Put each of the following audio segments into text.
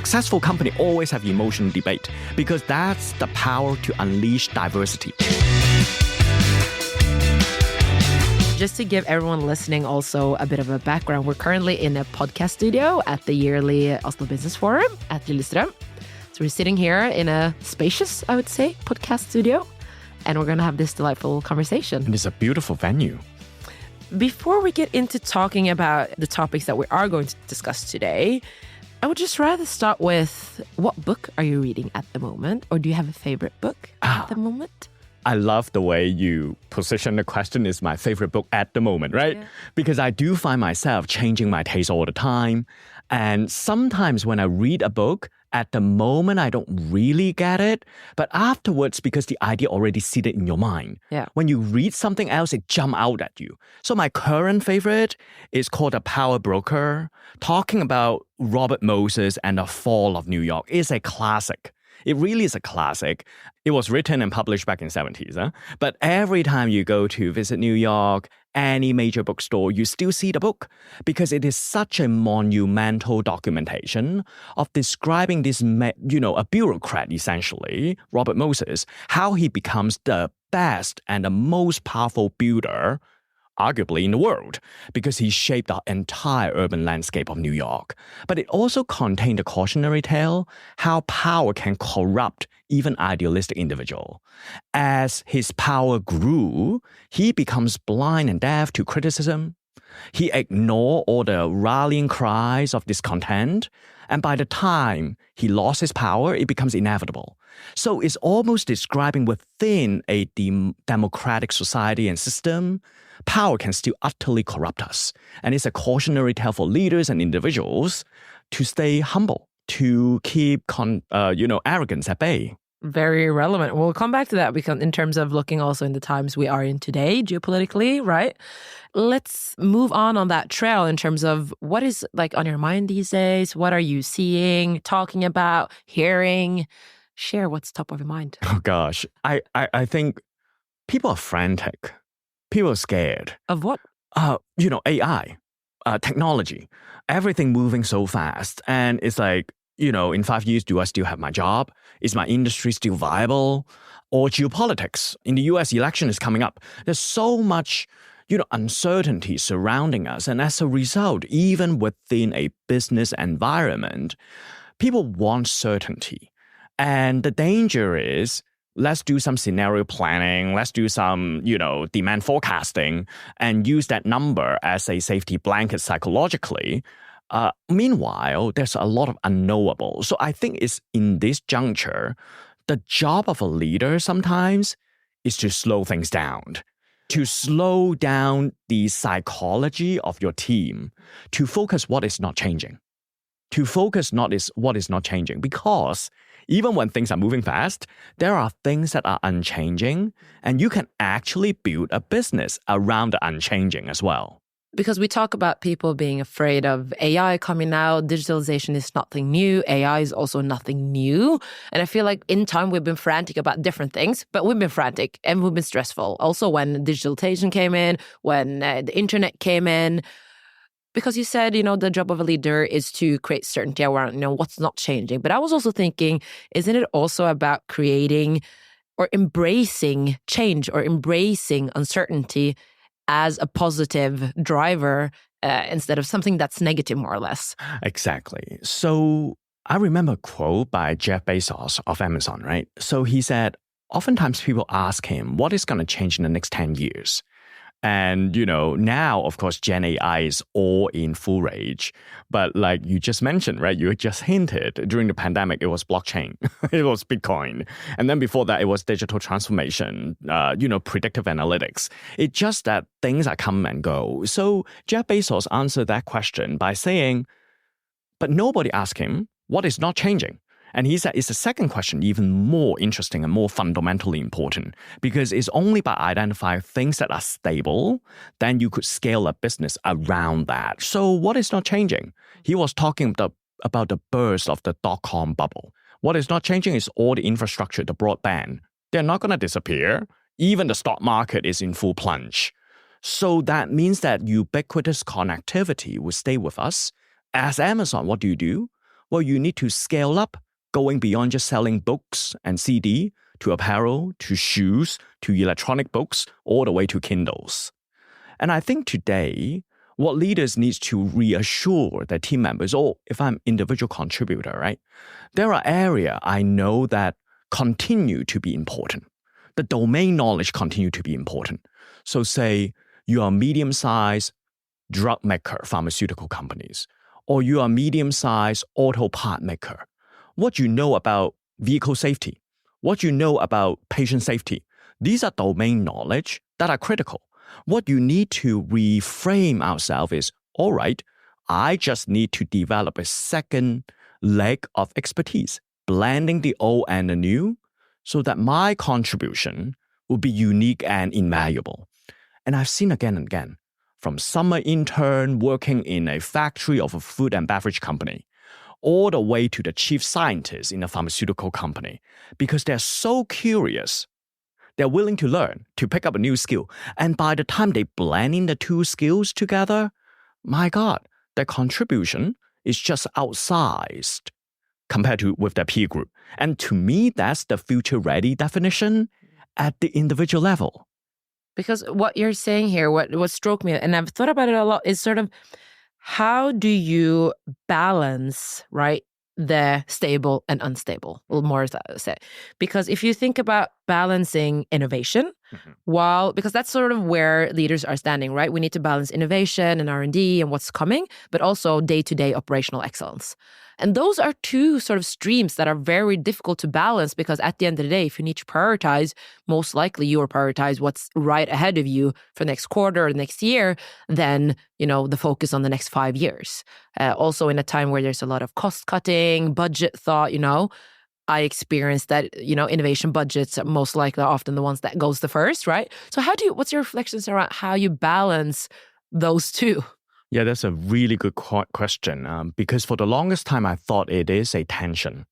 successful company always have emotional debate because that's the power to unleash diversity. Just to give everyone listening also a bit of a background, we're currently in a podcast studio at the yearly Oslo Business Forum at Lillestrøm. So we're sitting here in a spacious, I would say, podcast studio, and we're going to have this delightful conversation. And it's a beautiful venue. Before we get into talking about the topics that we are going to discuss today, I would just rather start with, what book are you reading at the moment? Or do you have a favorite book at the moment? I love the way you position the question is my favorite book at the moment, right? Yeah. Because I do find myself changing my taste all the time. And sometimes when I read a book, at the moment, I don't really get it. But afterwards, because the idea already seated in your mind, when you read something else, it jumps out at you. So my current favorite is called The Power Broker, talking about Robert Moses and the fall of New York. It's a classic. It really is a classic. It was written and published back in the 70s. But every time you go to visit New York, any major bookstore, you still see the book because it is such a monumental documentation of describing this, a bureaucrat essentially, Robert Moses, how he becomes the best and the most powerful builder arguably in the world, because he shaped the entire urban landscape of New York. But it also contained a cautionary tale, how power can corrupt even idealistic individual. As his power grew, he becomes blind and deaf to criticism. He ignored all the rallying cries of discontent, and by the time he lost his power, it becomes inevitable. So it's almost describing within a democratic society and system, power can still utterly corrupt us. And it's a cautionary tale for leaders and individuals to stay humble, to keep arrogance at bay. Very relevant. We'll come back to that because in terms of looking also in the times we are in today, geopolitically, right? Let's move on that trail in terms of what is like on your mind these days. What are you seeing, talking about, hearing? Share what's top of your mind. Oh gosh, I think people are frantic. People are scared. Of what? AI, technology, everything moving so fast. And it's like, in 5 years, do I still have my job? Is my industry still viable? Or geopolitics. In the US, election is coming up. There's so much, uncertainty surrounding us. And as a result, even within a business environment, people want certainty. And the danger is, let's do some scenario planning, let's do some, demand forecasting, and use that number as a safety blanket psychologically. Meanwhile, there's a lot of unknowable. So I think it's in this juncture, the job of a leader sometimes is to slow things down, to slow down the psychology of your team, to focus what is not changing, what is not changing. Because even when things are moving fast, there are things that are unchanging, and you can actually build a business around the unchanging as well. Because we talk about people being afraid of AI coming out, digitalization is nothing new, AI is also nothing new. And I feel like in time we've been frantic about different things, but we've been frantic and we've been stressful. Also when digitalization came in, when the internet came in. Because you said, the job of a leader is to create certainty around, what's not changing. But I was also thinking, isn't it also about creating or embracing change or embracing uncertainty as a positive driver instead of something that's negative, more or less? Exactly. So I remember a quote by Jeff Bezos of Amazon, right? So he said, oftentimes people ask him, what is going to change in the next 10 years? And, now, of course, Gen AI is all in full rage. But like you just mentioned, right, you just hinted during the pandemic, it was blockchain, it was Bitcoin. And then before that, it was digital transformation, predictive analytics. It's just that things are come and go. So Jeff Bezos answered that question by saying, but nobody asked him what is not changing. And he said it's the second question even more interesting and more fundamentally important, because it's only by identifying things that are stable, then you could scale a business around that. So what is not changing? He was talking about the burst of the dot-com bubble. What is not changing is all the infrastructure, the broadband. They're not going to disappear. Even the stock market is in full plunge. So that means that ubiquitous connectivity will stay with us. As Amazon, what do? Well, you need to scale up, going beyond just selling books and CD to apparel, to shoes, to electronic books, all the way to Kindles. And I think today, what leaders need to reassure their team members, or if I'm individual contributor, right? There are areas I know that continue to be important. The domain knowledge continue to be important. So say you are a medium-sized drug maker, pharmaceutical companies, or you are a medium-sized auto part maker. What you know about vehicle safety, what you know about patient safety, these are domain knowledge that are critical. What you need to reframe ourselves is, all right, I just need to develop a second leg of expertise, blending the old and the new, so that my contribution will be unique and invaluable. And I've seen again and again, from summer intern working in a factory of a food and beverage company, all the way to the chief scientist in a pharmaceutical company, because they're so curious. They're willing to learn, to pick up a new skill. And by the time they blend in the two skills together, my God, their contribution is just outsized compared to with their peer group. And to me, that's the future-ready definition at the individual level. Because what you're saying here, what struck me, and I've thought about it a lot, is sort of how do you balance, right, the stable and unstable? Well, more so say. Because if you think about balancing innovation, because that's sort of where leaders are standing, right? We need to balance innovation and R&D and what's coming, but also day-to-day operational excellence. And those are two sort of streams that are very difficult to balance, because at the end of the day, if you need to prioritize, most likely you will prioritize what's right ahead of you for next quarter or next year than, the focus on the next 5 years. Also in a time where there's a lot of cost cutting, budget thought, I experienced that, innovation budgets are most likely often the ones that goes the first, right? So what's your reflections around how you balance those two? Yeah, that's a really good question because for the longest time, I thought it is a tension.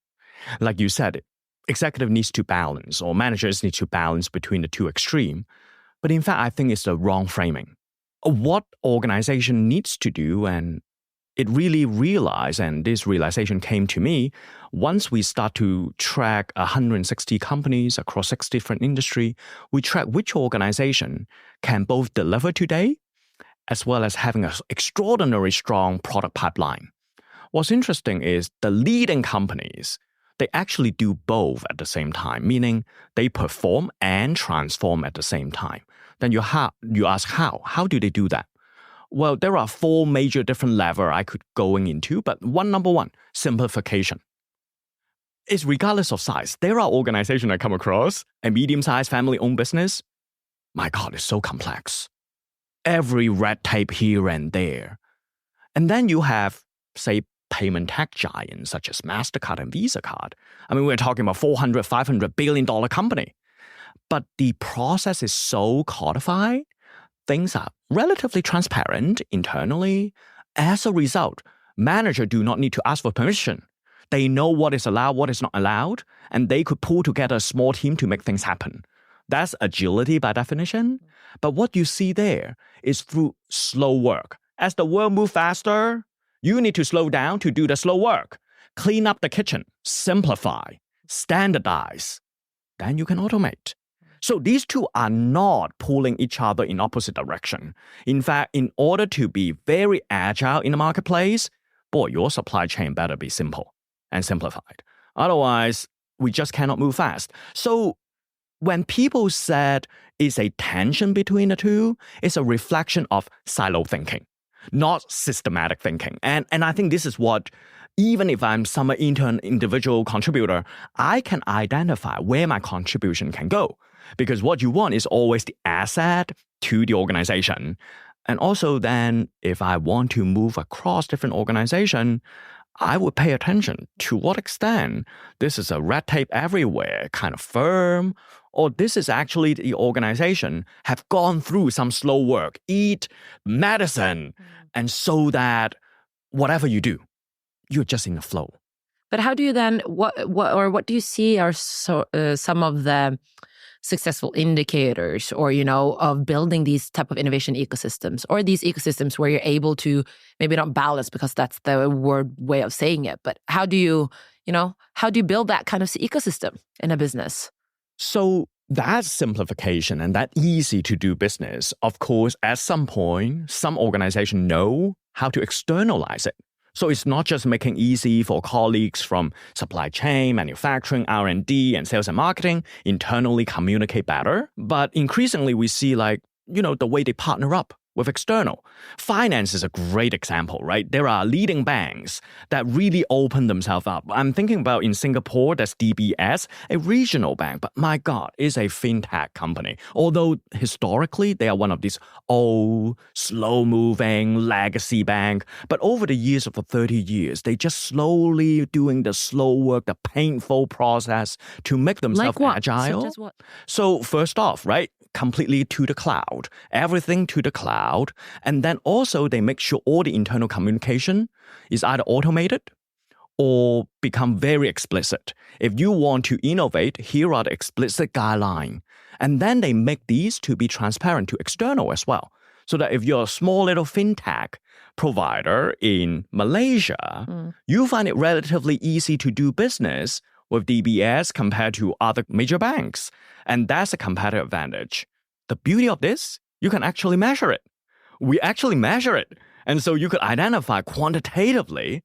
Like you said, executive needs to balance or managers need to balance between the two extremes. But in fact, I think it's the wrong framing. What organization needs to do, and it really realized, and this realization came to me, once we start to track 160 companies across 6 different industries, we track which organization can both deliver today as well as having an extraordinarily strong product pipeline. What's interesting is the leading companies, they actually do both at the same time, meaning they perform and transform at the same time. Then you ask how? How do they do that? Well, there are 4 major different levels I could go into, but number one, simplification. It's regardless of size. There are organizations I come across, a medium-sized family-owned business. My God, it's so complex. Every red tape here and there. And then you have, say, payment tech giants such as MasterCard and Visa Card. I mean, we're talking about $400, $500 billion company. But the process is so codified, things are relatively transparent internally. As a result, managers do not need to ask for permission. They know what is allowed, what is not allowed, and they could pull together a small team to make things happen. That's agility by definition. But what you see there is through slow work. As the world moves faster, you need to slow down to do the slow work. Clean up the kitchen, simplify, standardize. Then you can automate. So these two are not pulling each other in opposite direction. In fact, in order to be very agile in the marketplace, your supply chain better be simple and simplified. Otherwise, we just cannot move fast. So when people said it's a tension between the two, it's a reflection of silo thinking, not systematic thinking. And I think this is what, even if I'm some intern individual contributor, I can identify where my contribution can go. Because what you want is always the asset to the organization. And also then, if I want to move across different organizations, I would pay attention to what extent this is a red tape everywhere kind of firm, or this is actually the organization have gone through some slow work, eat medicine, and so that whatever you do, you're just in the flow. But how do you then, what do you see are some of the successful indicators or, of building these type of innovation ecosystems, or these ecosystems where you're able to maybe not balance because that's the way of saying it, but how do you build that kind of ecosystem in a business? So that simplification and that easy to do business, of course, at some point, some organization know how to externalize it. So it's not just making easy for colleagues from supply chain, manufacturing, R&D, and sales and marketing internally communicate better. But increasingly, we see the way they partner up with external. Finance is a great example, right? There are leading banks that really open themselves up. I'm thinking about in Singapore, there's DBS, a regional bank, but my God, it's a fintech company. Although historically, they are one of these old, slow-moving legacy bank. But over the years of the 30 years, they just slowly doing the slow work, the painful process to make themselves agile. Such as what? So first off, right? Completely to the cloud, everything to the cloud. And then also they make sure all the internal communication is either automated or become very explicit. If you want to innovate, here are the explicit guidelines. And then they make these to be transparent to external as well. So that if you're a small little fintech provider in Malaysia, you find it relatively easy to do business with DBS compared to other major banks. And that's a competitive advantage. The beauty of this, you can actually measure it. We actually measure it. And so you could identify quantitatively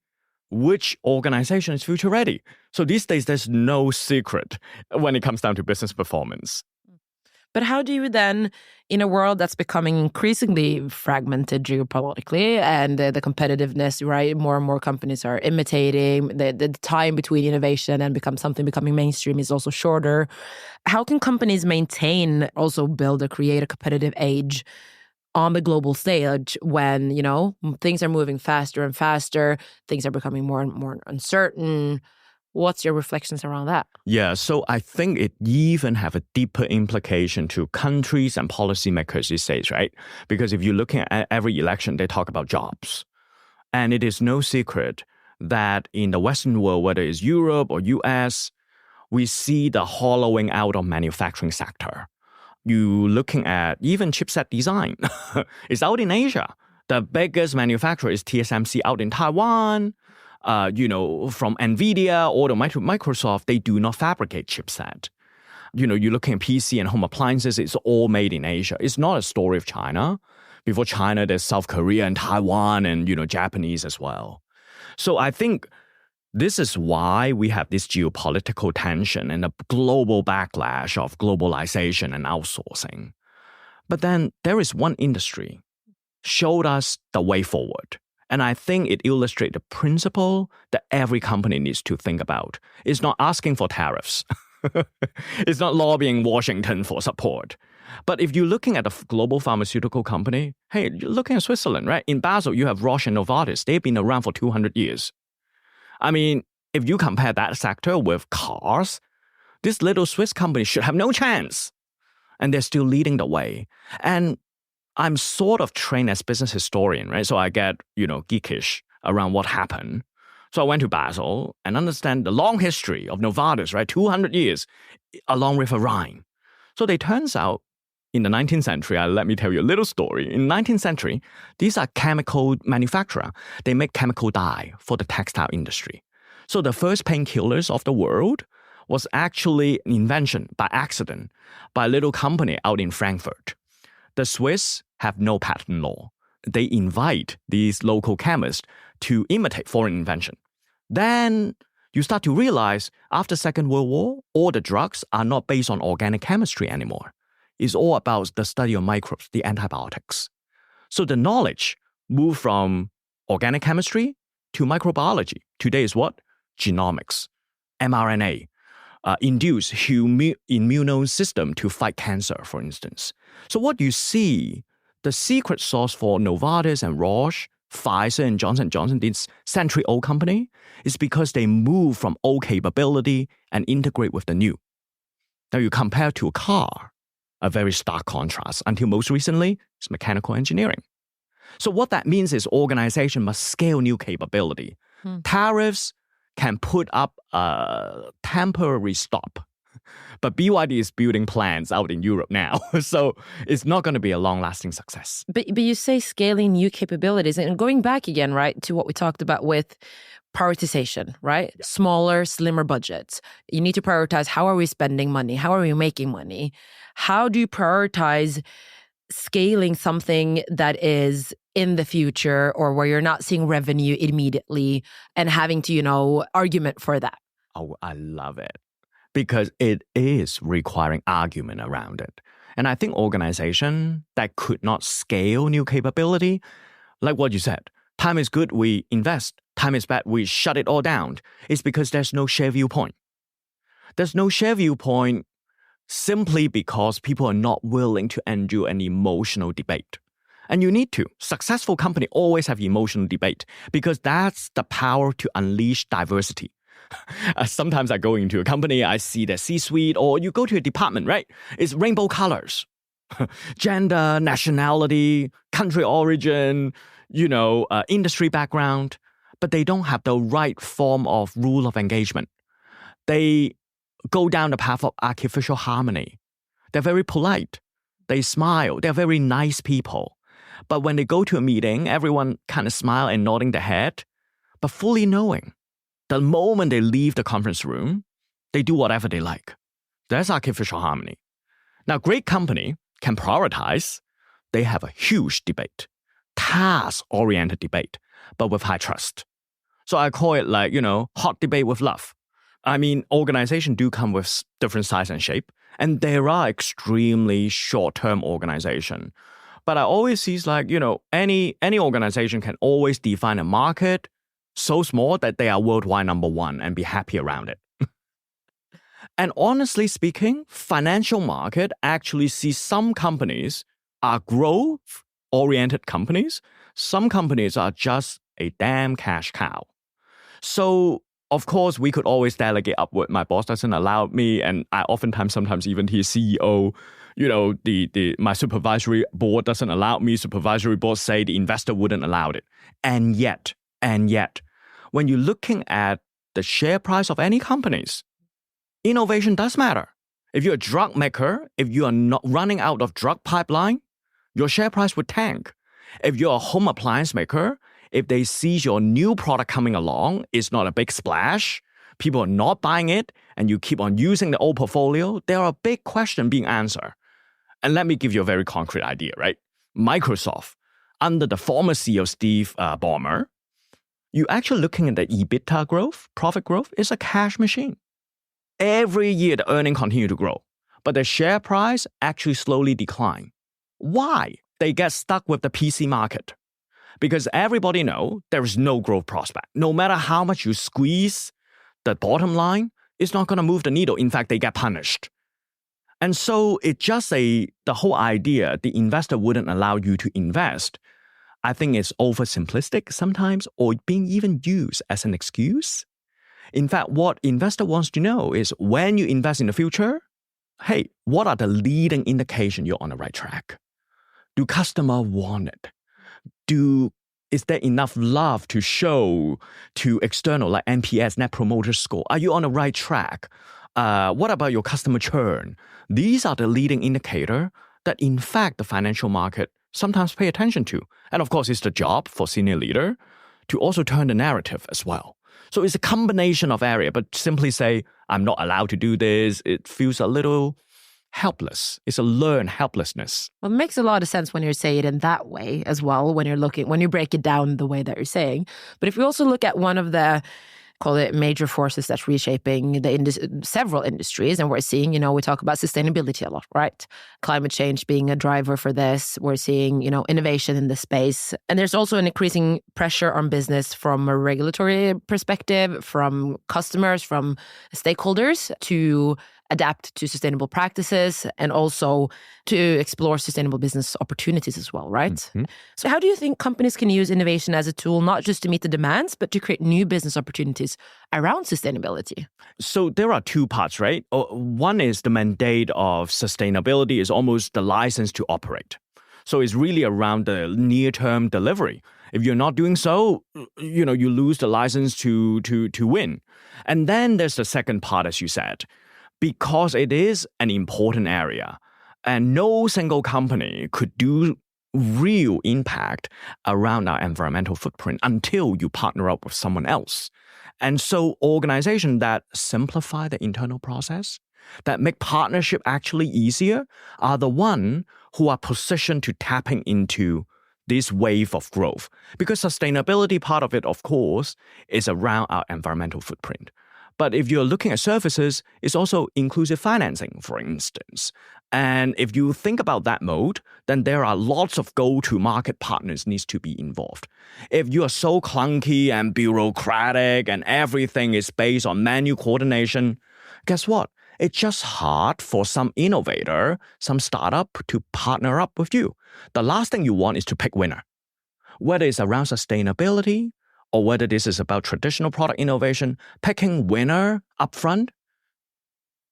which organization is future ready. So these days, there's no secret when it comes down to business performance. But how do you then, in a world that's becoming increasingly fragmented geopolitically and the competitiveness, right? More and more companies are imitating, the time between innovation and becoming mainstream is also shorter. How can companies maintain, also create a competitive edge on the global stage when, things are moving faster and faster, things are becoming more and more uncertain? What's your reflections around that? Yeah, so I think it even have a deeper implication to countries and policymakers these days, right? Because if you're looking at every election, they talk about jobs. And it is no secret that in the Western world, whether it's Europe or US, we see the hollowing out of manufacturing sector. You looking at even chipset design. It's out in Asia. The biggest manufacturer is TSMC out in Taiwan. From NVIDIA or to Microsoft, they do not fabricate chipset. You're looking at PC and home appliances, it's all made in Asia. It's not a story of China. Before China, there's South Korea and Taiwan and, Japanese as well. So I think this is why we have this geopolitical tension and a global backlash of globalization and outsourcing. But then there is one industry showed us the way forward. And I think it illustrates the principle that every company needs to think about. It's not asking for tariffs. It's not lobbying Washington for support. But if you're looking at a global pharmaceutical company, hey, you're looking at Switzerland, right? In Basel, you have Roche and Novartis. They've been around for 200 years. I mean, if you compare that sector with cars, this little Swiss company should have no chance. And they're still leading the way. And I'm sort of trained as business historian, right? So I get, geekish around what happened. So I went to Basel and understand the long history of Novartis, right? 200 years along River Rhine. So it turns out in the 19th century, let me tell you a little story. In the 19th century, these are chemical manufacturers. They make chemical dye for the textile industry. So the first painkillers of the world was actually an invention by accident by a little company out in Frankfurt. The Swiss have no patent law. They invite these local chemists to imitate foreign invention. Then you start to realize after Second World War, all the drugs are not based on organic chemistry anymore. It's all about the study of microbes, the antibiotics. So the knowledge moved from organic chemistry to microbiology. Today is what? Genomics, mRNA. Induce immune system to fight cancer, for instance. So what you see, the secret sauce for Novartis and Roche, Pfizer and Johnson & Johnson, this century-old company, is because they move from old capability and integrate with the new. Now you compare to a car, a very stark contrast. Until most recently, it's mechanical engineering. So what that means is organization must scale new capability. Tariffs can put up a temporary stop. But BYD is building plants out in Europe now. So it's not going to be a long-lasting success. But you say scaling new capabilities and going back again, right, to what we talked about with prioritization, right? Yeah. Smaller, slimmer budgets. You need to prioritize how are we spending money? How are we making money? How do you prioritize scaling something that is in the future or where you're not seeing revenue immediately and having to, argument for that? Oh, I love it. Because it is requiring argument around it. And I think organization that could not scale new capability, like what you said, time is good, we invest. Time is bad, we shut it all down. It's because there's no shared viewpoint. There's no shared viewpoint simply because people are not willing to endure an emotional debate. And you need to. Successful companies always have emotional debate because that's the power to unleash diversity. Sometimes I go into a company, I see the C-suite, or you go to a department, right? It's rainbow colors. Gender, nationality, country origin, industry background. But they don't have the right form of rule of engagement. They go down the path of artificial harmony. They're very polite. They smile. They're very nice people. But when they go to a meeting, everyone kind of smile and nodding their head, but fully knowing the moment they leave the conference room, they do whatever they like. That's artificial harmony. Now, great company can prioritize. They have a huge debate, task-oriented debate, but with high trust. So I call it like, hot debate with love. I mean, organizations do come with different size and shape, and there are extremely short-term organizations. But I always see like, any organization can always define a market so small that they are worldwide number one and be happy around it. And honestly speaking, financial market actually see some companies are growth-oriented companies. Some companies are just a damn cash cow. So, of course, we could always delegate upward. My boss doesn't allow me, and I sometimes even his CEO, my supervisory board doesn't allow me. Supervisory board say the investor wouldn't allow it. And yet, when you're looking at the share price of any companies, innovation does matter. If you're a drug maker, if you are not running out of drug pipeline, your share price would tank. If you're a home appliance maker, if they see your new product coming along, it's not a big splash, people are not buying it, and you keep on using the old portfolio, there are big questions being answered. And let me give you a very concrete idea, right? Microsoft, under the former CEO Steve Ballmer, you're actually looking at the EBITDA growth, profit growth, is a cash machine. Every year, the earnings continue to grow, but the share price actually slowly decline. Why? They get stuck with the PC market. Because everybody knows there is no growth prospect. No matter how much you squeeze the bottom line, it's not going to move the needle. In fact, they get punished. And so it's just the whole idea, the investor wouldn't allow you to invest. I think it's oversimplistic sometimes, or being even used as an excuse. In fact, what investor wants to know is when you invest in the future, hey, what are the leading indications you're on the right track? Do customers want it? Is there enough love to show to external, like NPS, Net Promoter Score? Are you on the right track? What about your customer churn? These are the leading indicator that, in fact, the financial market sometimes pay attention to. And of course, it's the job for senior leader to also turn the narrative as well. So it's a combination of area, but simply say, I'm not allowed to do this, it feels a little helpless. It's a learned helplessness. Well, it makes a lot of sense when you say it in that way as well, when you break it down the way that you're saying. But if we also look at one of the, call it major forces that's reshaping several industries, and we're seeing, we talk about sustainability a lot, right? Climate change being a driver for this. We're seeing, innovation in the space. And there's also an increasing pressure on business from a regulatory perspective, from customers, from stakeholders to adapt to sustainable practices and also to explore sustainable business opportunities as well, right? Mm-hmm. So how do you think companies can use innovation as a tool, not just to meet the demands, but to create new business opportunities around sustainability? So there are two parts, right? One is the mandate of sustainability is almost the license to operate. So it's really around the near-term delivery. If you're not doing so, you lose the license to win. And then there's the second part, as you said, because it is an important area, and no single company could do real impact around our environmental footprint until you partner up with someone else. And so organizations that simplify the internal process, that make partnership actually easier, are the one who are positioned to tapping into this wave of growth. Because sustainability part of it, of course, is around our environmental footprint. But if you're looking at services, it's also inclusive financing, for instance. And if you think about that mode, then there are lots of go-to-market partners needs to be involved. If you are so clunky and bureaucratic and everything is based on manual coordination, guess what? It's just hard for some innovator, some startup to partner up with you. The last thing you want is to pick winner. Whether it's around sustainability or whether this is about traditional product innovation, picking winner upfront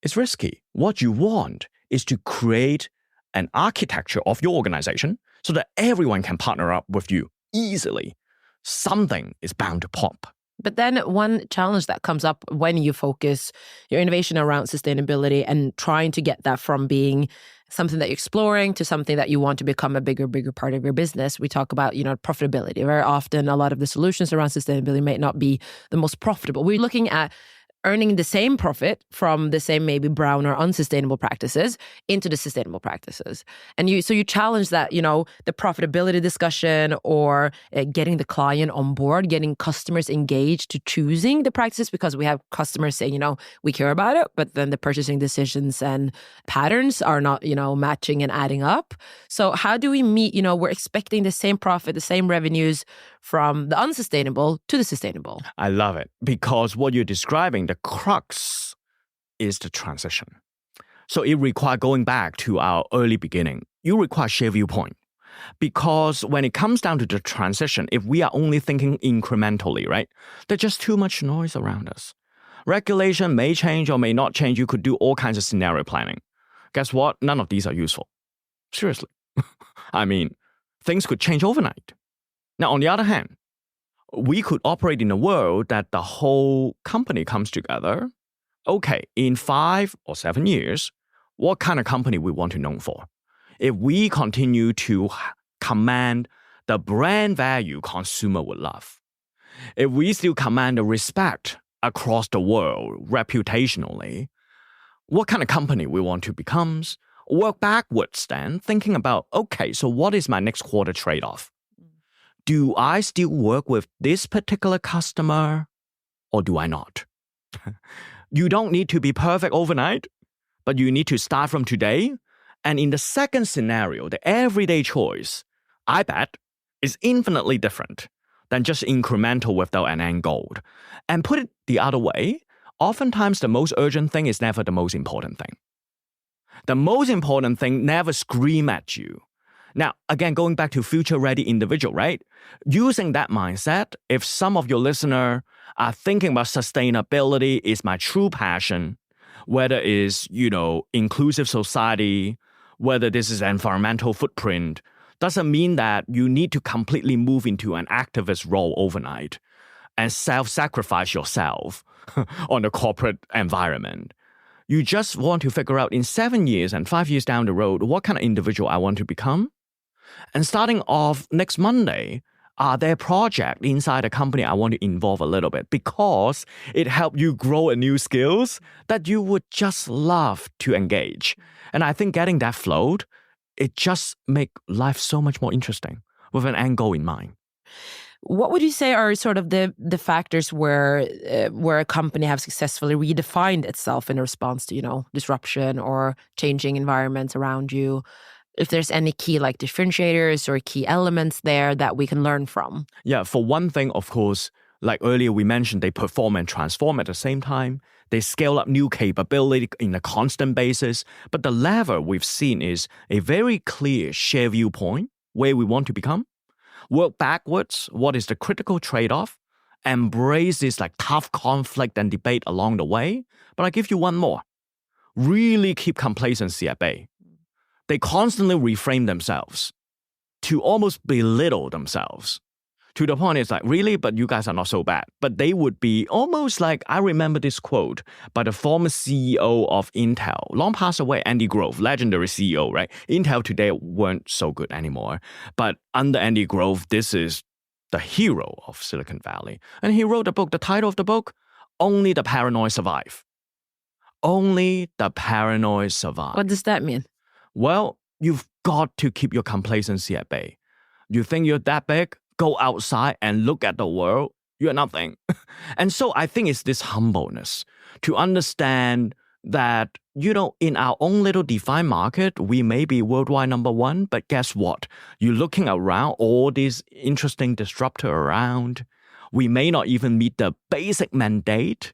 is risky. What you want is to create an architecture of your organization so that everyone can partner up with you easily. Something is bound to pop. But then one challenge that comes up when you focus your innovation around sustainability and trying to get that from being something that you're exploring to something that you want to become a bigger part of your business, we talk about, profitability. Very often, a lot of the solutions around sustainability may not be the most profitable. We're looking at earning the same profit from the same maybe brown or unsustainable practices into the sustainable practices. And you challenge that, the profitability discussion or getting the client on board, getting customers engaged to choosing the practices, because we have customers saying, we care about it, but then the purchasing decisions and patterns are not, matching and adding up. So how do we meet, we're expecting the same profit, the same revenues from the unsustainable to the sustainable? I love it, because what you're describing, the crux is the transition. So it requires going back to our early beginning. You require shared viewpoint. Because when it comes down to the transition, if we are only thinking incrementally, right, there's just too much noise around us. Regulation may change or may not change. You could do all kinds of scenario planning. Guess what? None of these are useful. Seriously. I mean, things could change overnight. Now, on the other hand, we could operate in a world that the whole company comes together. Okay, in 5 or 7 years, what kind of company we want to know for? If we continue to command the brand value consumer would love, if we still command the respect across the world reputationally, what kind of company we want to become? Work backwards then, thinking about, okay, so what is my next quarter trade-off? Do I still work with this particular customer or do I not? You don't need to be perfect overnight, but you need to start from today. And in the second scenario, the everyday choice, I bet, is infinitely different than just incremental without an end goal. And put it the other way, oftentimes the most urgent thing is never the most important thing. The most important thing never scream at you. Now, again, going back to future-ready individual, right? Using that mindset, if some of your listeners are thinking about sustainability is my true passion, whether it's, inclusive society, whether this is environmental footprint, doesn't mean that you need to completely move into an activist role overnight and self-sacrifice yourself on the corporate environment. You just want to figure out in 7 years and 5 years down the road, what kind of individual I want to become. And starting off next Monday, are there projects inside the company I want to involve a little bit because it helps you grow a new skills that you would just love to engage. And I think getting that flowed, it just make life so much more interesting with an end goal in mind. What would you say are sort of the factors where a company have successfully redefined itself in response to, disruption or changing environments around you? If there's any key differentiators or key elements there that we can learn from? Yeah, for one thing, of course, like earlier we mentioned, they perform and transform at the same time. They scale up new capability in a constant basis. But the lever we've seen is a very clear shared viewpoint, where we want to become. Work backwards, what is the critical trade-off? Embrace this tough conflict and debate along the way. But I give you one more. Really keep complacency at bay. They constantly reframe themselves to almost belittle themselves, To the point, it's like, really? But you guys are not so bad. But they would be almost like, I remember this quote by the former CEO of Intel, long passed away, Andy Grove, legendary CEO, right? Intel today weren't so good anymore. But under Andy Grove, this is the hero of Silicon Valley. And he wrote a book, the title of the book, Only the Paranoid Survive. Only the paranoid survive. What does that mean? Well, you've got to keep your complacency at bay. You think you're that big? Go outside and look at the world. You're nothing. And so I think it's this humbleness to understand that, in our own little defined market, we may be worldwide number one, but guess what? You're looking around, all these interesting disruptors around. We may not even meet the basic mandate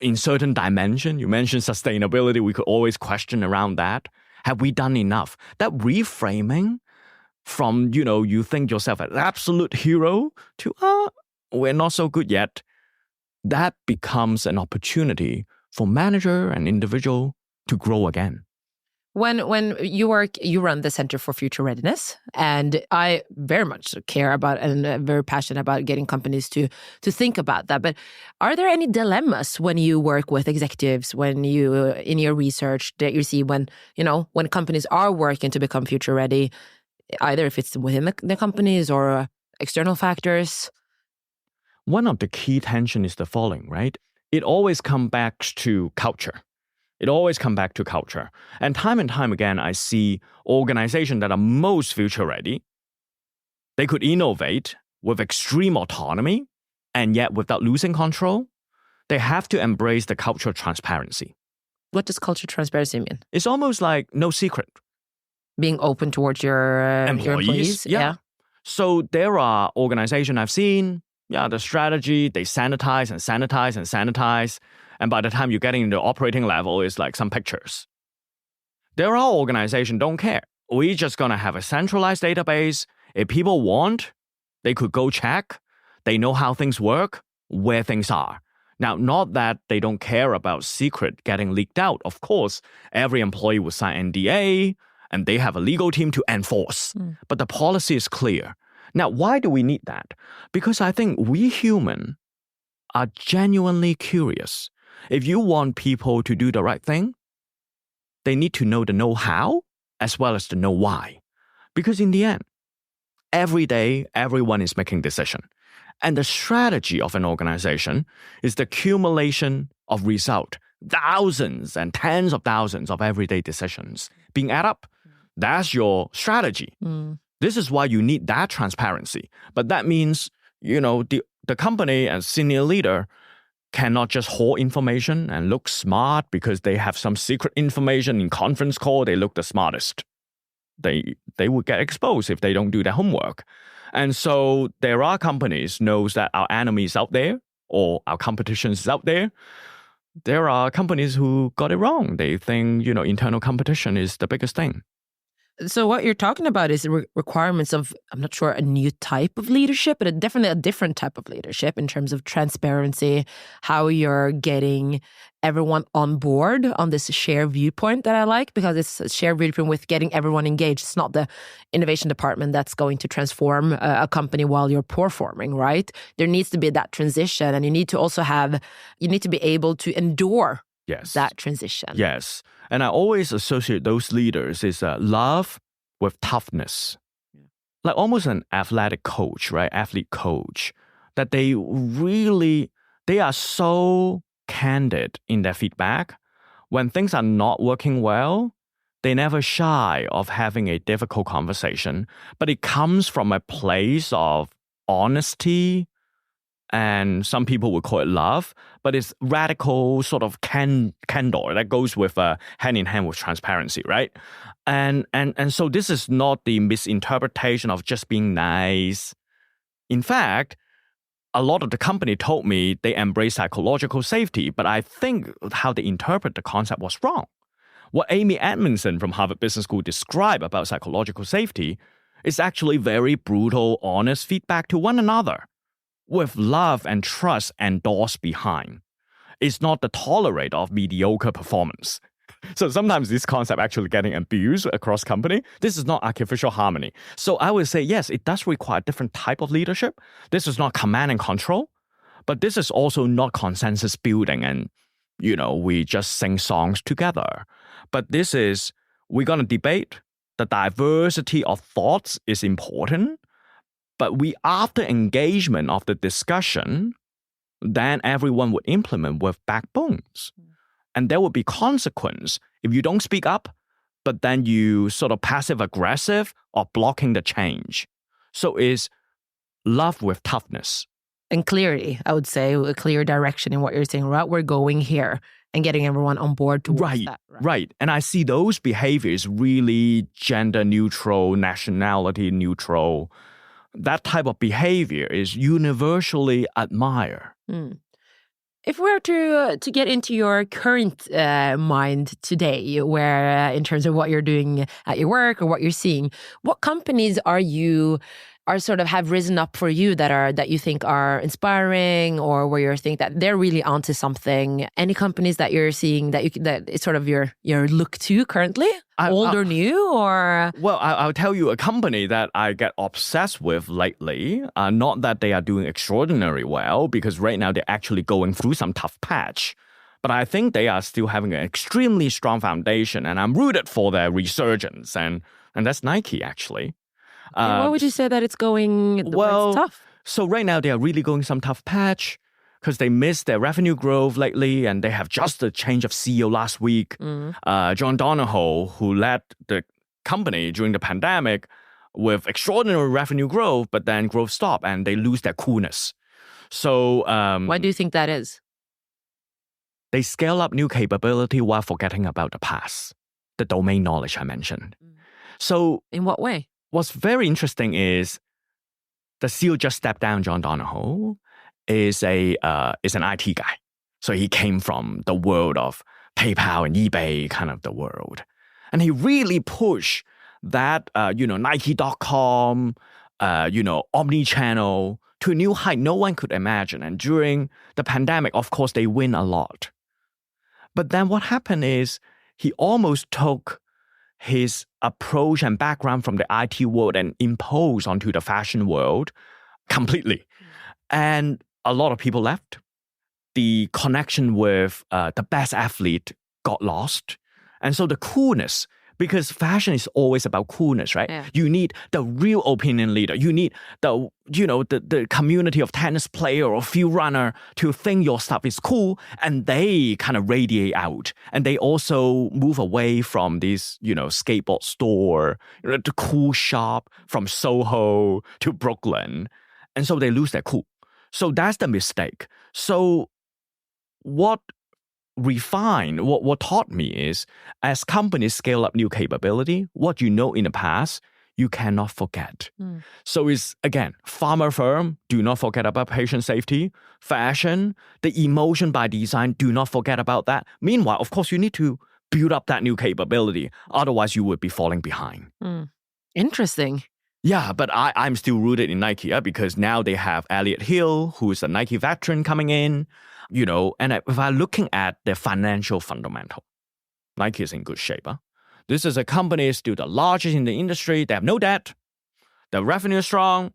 in certain dimension. You mentioned sustainability. We could always question around that. Have we done enough? That reframing from, you think yourself an absolute hero to, we're not so good yet. That becomes an opportunity for manager and individual to grow again. When you work, you run the Center for Future Readiness, and I very much care about and very passionate about getting companies to think about that. But are there any dilemmas when you work with executives, when you in your research that you see when companies are working to become future ready, either if it's within the companies or external factors? One of the key tension is the following, right? It always comes back to culture. It always comes back to culture. And time again, I see organizations that are most future ready. They could innovate with extreme autonomy, and yet without losing control. They have to embrace the cultural transparency. What does culture transparency mean? It's almost like no secret. Being open towards your employees. Yeah. So there are organizations I've seen, the strategy, they sanitize and sanitize and sanitize. And by the time you're getting into the operating level, it's like some pictures. There are organizations don't care. We're just going to have a centralized database. If people want, they could go check. They know how things work, where things are. Now, not that they don't care about secret getting leaked out. Of course, every employee will sign NDA, and they have a legal team to enforce. But the policy is clear. Now, why do we need that? Because I think we humans are genuinely curious. If you want people to do the right thing, they need to know the know-how as well as the know-why. Because in the end, every day, everyone is making decisions. And the strategy of an organization is the accumulation of result, thousands and tens of thousands of everyday decisions being added up. That's your strategy. This is why you need that transparency. But that means, the company and senior leader cannot just hoard information and look smart because they have some secret information in conference call. They look the smartest. They would get exposed if they don't do their homework. And so there are companies knows that our enemy is out there or our competition is out there. There are companies who got it wrong. They think, internal competition is the biggest thing. So what you're talking about is requirements of, I'm not sure, a new type of leadership, but definitely a different type of leadership in terms of transparency, how you're getting everyone on board on this shared viewpoint that I like, because it's a shared viewpoint with getting everyone engaged. It's not the innovation department that's going to transform a company while you're performing, right? There needs to be that transition, and you need to be able to endure that transition. Yes. And I always associate those leaders is love with toughness. Like almost an athletic coach, right? Athlete coach. That they are so candid in their feedback. When things are not working well, they never shy of having a difficult conversation. But it comes from a place of honesty, and some people would call it love, but it's radical sort of candor that goes with hand in hand with transparency, right? And so this is not the misinterpretation of just being nice. In fact, a lot of the company told me they embrace psychological safety, but I think how they interpret the concept was wrong. What Amy Edmondson from Harvard Business School described about psychological safety is actually very brutal, honest feedback to one another, with love and trust endorsed behind. It's not the tolerate of mediocre performance. So sometimes this concept actually getting abused across company. This is not artificial harmony. So I would say, yes, it does require different type of leadership. This is not command and control, but this is also not consensus building and, we just sing songs together. But this is, we're going to debate. The diversity of thoughts is important, but after engagement of the discussion, then everyone would implement with backbones. And there would be consequence if you don't speak up, but then you sort of passive-aggressive or blocking the change. So it's love with toughness. And clarity, I would say, a clear direction in what you're saying, right? We're going here and getting everyone on board towards that. Right. And I see those behaviors really gender neutral, nationality neutral. That type of behavior is universally admired. If we were to get into your current mind today, where in terms of what you're doing at your work or what you're seeing, what companies are sort of have risen up for you that you think are inspiring, or where you think that they're really onto something? Any companies that you're seeing that it's sort of your look to currently, old or new, or? Well, I'll tell you a company that I get obsessed with lately. Not that they are doing extraordinarily well, because right now they're actually going through some tough patch. But I think they are still having an extremely strong foundation, and I'm rooted for their resurgence, and that's Nike actually. Why would you say that it's going it's tough? So right now they are really going some tough patch because they missed their revenue growth lately, and they have just a change of CEO last week. John Donahoe, who led the company during the pandemic with extraordinary revenue growth, but then growth stopped and they lose their coolness. So why do you think that is? They scale up new capability while forgetting about the past, the domain knowledge I mentioned. So in what way? What's very interesting is the CEO just stepped down. John Donahoe is an IT guy. So he came from the world of PayPal and eBay, kind of the world. And he really pushed that, Nike.com, omni-channel to a new height no one could imagine. And during the pandemic, of course, they win a lot. But then what happened is he almost took his approach and background from the IT world and imposed onto the fashion world completely. And a lot of people left. The connection with the best athlete got lost. And so the coolness, because fashion is always about coolness, right? Yeah. You need the real opinion leader. You need the community of tennis player or field runner to think your stuff is cool, and they kind of radiate out. And they also move away from this, skateboard store, the cool shop from Soho to Brooklyn. And so they lose their cool. So that's the mistake. So what taught me is, as companies scale up new capability, what you know in the past, you cannot forget. So it's, again, pharma firm, do not forget about patient safety. Fashion, the emotion by design, do not forget about that. Meanwhile, of course, you need to build up that new capability. Otherwise, you would be falling behind. Interesting. Yeah, but I'm still rooted in Nike because now they have Elliot Hill, who is a Nike veteran coming in. And if I'm looking at their financial fundamental, Nike is in good shape. This is a company still the largest in the industry. They have no debt. The revenue is strong.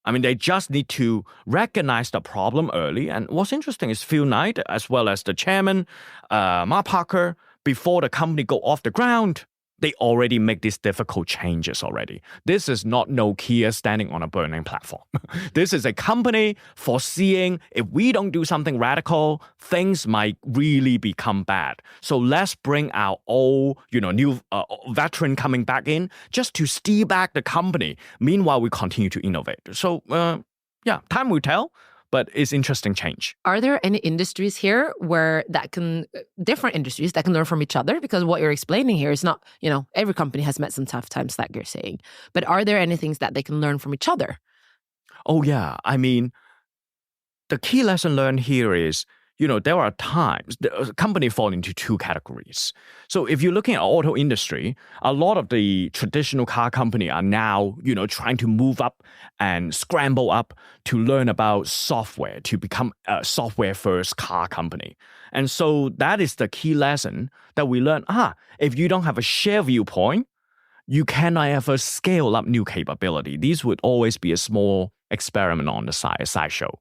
I mean, they just need to recognize the problem early. And what's interesting is Phil Knight, as well as the chairman, Mark Parker, before the company go off the ground, they already make these difficult changes already. This is not Nokia standing on a burning platform. This is a company foreseeing if we don't do something radical, things might really become bad. So let's bring our old, new veteran coming back in just to steer back the company. Meanwhile, we continue to innovate. So, time will tell. But it's interesting change. Are there any industries here different industries that can learn from each other? Because what you're explaining here is not, every company has met some tough times, like you're saying. But are there any things that they can learn from each other? Oh, yeah. I mean, the key lesson learned here is there are times the company fall into two categories. So if you're looking at auto industry, a lot of the traditional car company are now, trying to move up and scramble up to learn about software to become a software first car company. And so that is the key lesson that we learn. If you don't have a shared viewpoint, you cannot ever scale up new capability. These would always be a small experiment on the sideshow.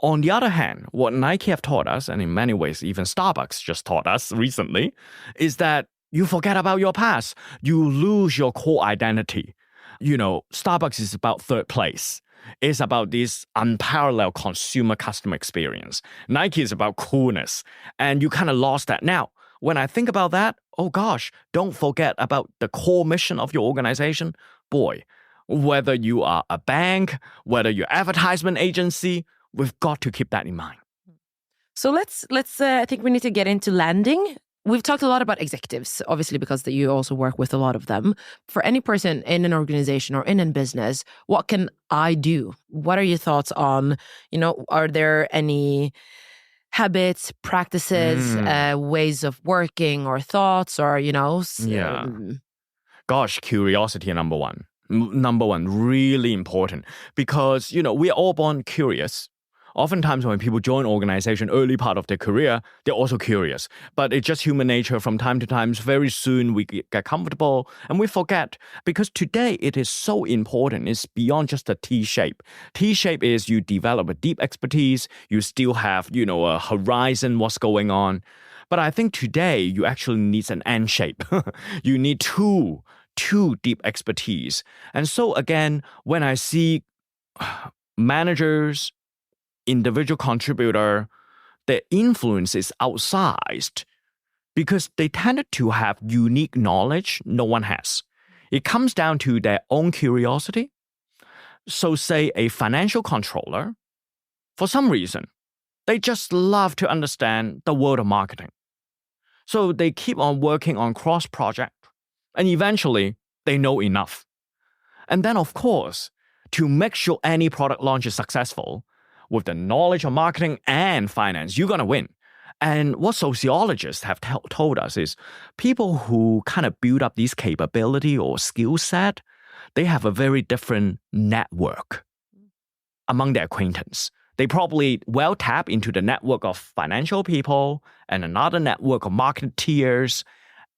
On the other hand, what Nike have taught us, and in many ways even Starbucks just taught us recently, is that you forget about your past. You lose your core identity. Starbucks is about third place. It's about this unparalleled consumer customer experience. Nike is about coolness. And you kind of lost that. Now, when I think about that, oh gosh, don't forget about the core mission of your organization. Boy, whether you are a bank, whether you're advertisement agency, we've got to keep that in mind. So let's. I think we need to get into landing. We've talked a lot about executives, obviously, because you also work with a lot of them. For any person in an organization or in a business, what can I do? What are your thoughts on, are there any habits, practices, ways of working or thoughts or, Yeah. Gosh, curiosity, number one. Number one, really important because, we are all born curious. Oftentimes when people join organization early part of their career, they're also curious. But it's just human nature from time to time. Very soon we get comfortable and we forget because today it is so important. It's beyond just a T-shape. T-shape is you develop a deep expertise. You still have, a horizon, what's going on. But I think today you actually need an N shape. You need two deep expertise. And so again, when I see managers, individual contributor, their influence is outsized because they tended to have unique knowledge no one has. It comes down to their own curiosity. So say a financial controller, for some reason, they just love to understand the world of marketing. So they keep on working on cross-project and eventually they know enough. And then of course, to make sure any product launch is successful, with the knowledge of marketing and finance, you're going to win. And what sociologists have told us is people who kind of build up this capability or skill set, they have a very different network among their acquaintance. They probably well tap into the network of financial people and another network of marketeers,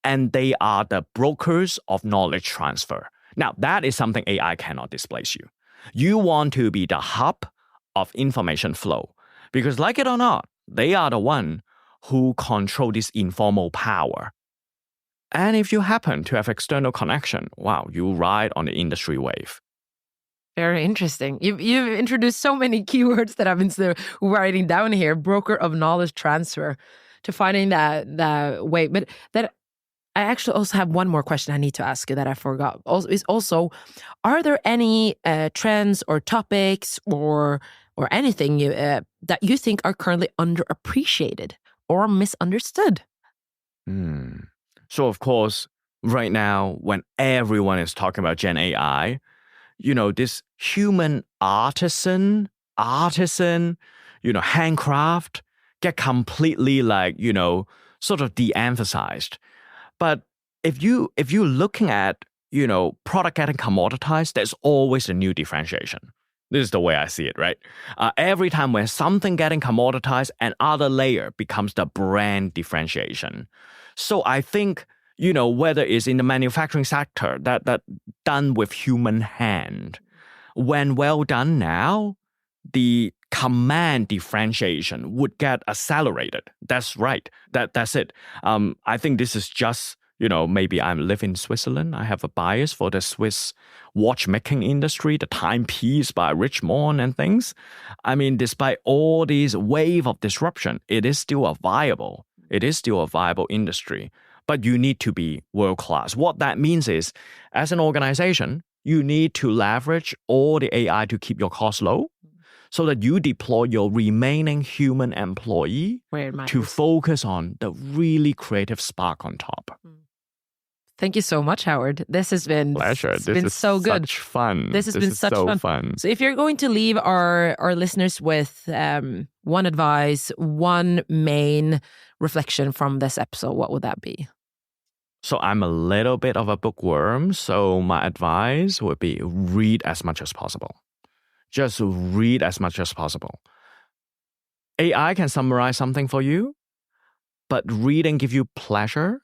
and they are the brokers of knowledge transfer. Now, that is something AI cannot displace you. You want to be the hub of information flow. Because like it or not, they are the one who control this informal power. And if you happen to have external connection, wow, you ride on the industry wave. Very interesting. You've introduced so many keywords that I've been writing down here. Broker of knowledge transfer to finding that way. But that I actually also have one more question I need to ask you that I forgot. Also, are there any trends or topics or anything that you think are currently underappreciated or misunderstood? So of course, right now, when everyone is talking about Gen AI, this human artisan, handcraft get completely sort of de-emphasized. But if you're looking at, product getting commoditized, there's always a new differentiation. This is the way I see it, right? Every time when something getting commoditized, another layer becomes the brand differentiation. So I think, whether it's in the manufacturing sector that done with human hand, when well done now, the command differentiation would get accelerated. That's right. That's it. I think this is just, maybe I live in Switzerland. I have a bias for the Swiss watchmaking industry, the timepiece by Richemont and things. I mean, despite all these wave of disruption, it is still a viable industry. But you need to be world-class. What that means is, as an organization, you need to leverage all the AI to keep your costs low so that you deploy your remaining human employee to focus on the really creative spark on top. Thank you so much, Howard. This has been pleasure. This has been so good. Such fun. This has been such fun. So if you're going to leave our listeners with one advice, one main reflection from this episode, what would that be? So I'm a little bit of a bookworm. So my advice would be read as much as possible. Just read as much as possible. AI can summarize something for you, but reading gives you pleasure.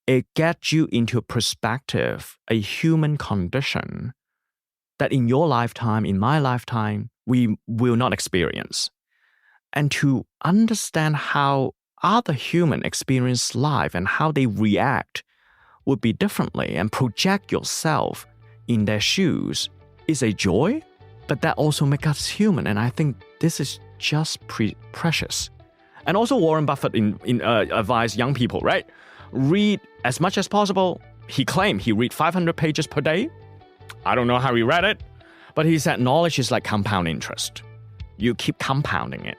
It gets you into perspective, a human condition that in your lifetime, in my lifetime, we will not experience. And to understand how other humans experience life and how they react would be differently and project yourself in their shoes is a joy, but that also makes us human. And I think this is just precious. And also Warren Buffett advised young people, right? Read as much as possible. He claimed he read 500 pages per day. I don't know how he read it, but he said knowledge is like compound interest. You keep compounding it.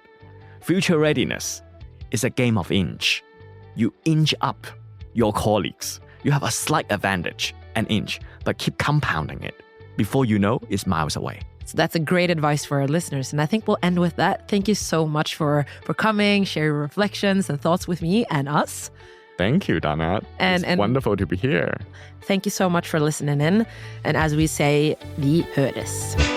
Future readiness is a game of inch. You inch up your colleagues. You have a slight advantage, an inch, but keep compounding it. Before you know, it's miles away. So that's a great advice for our listeners. And I think we'll end with that. Thank you so much for coming, sharing reflections and thoughts with me and us. Thank you, Danat. It's wonderful to be here. Thank you so much for listening in. And as we say, vi høres.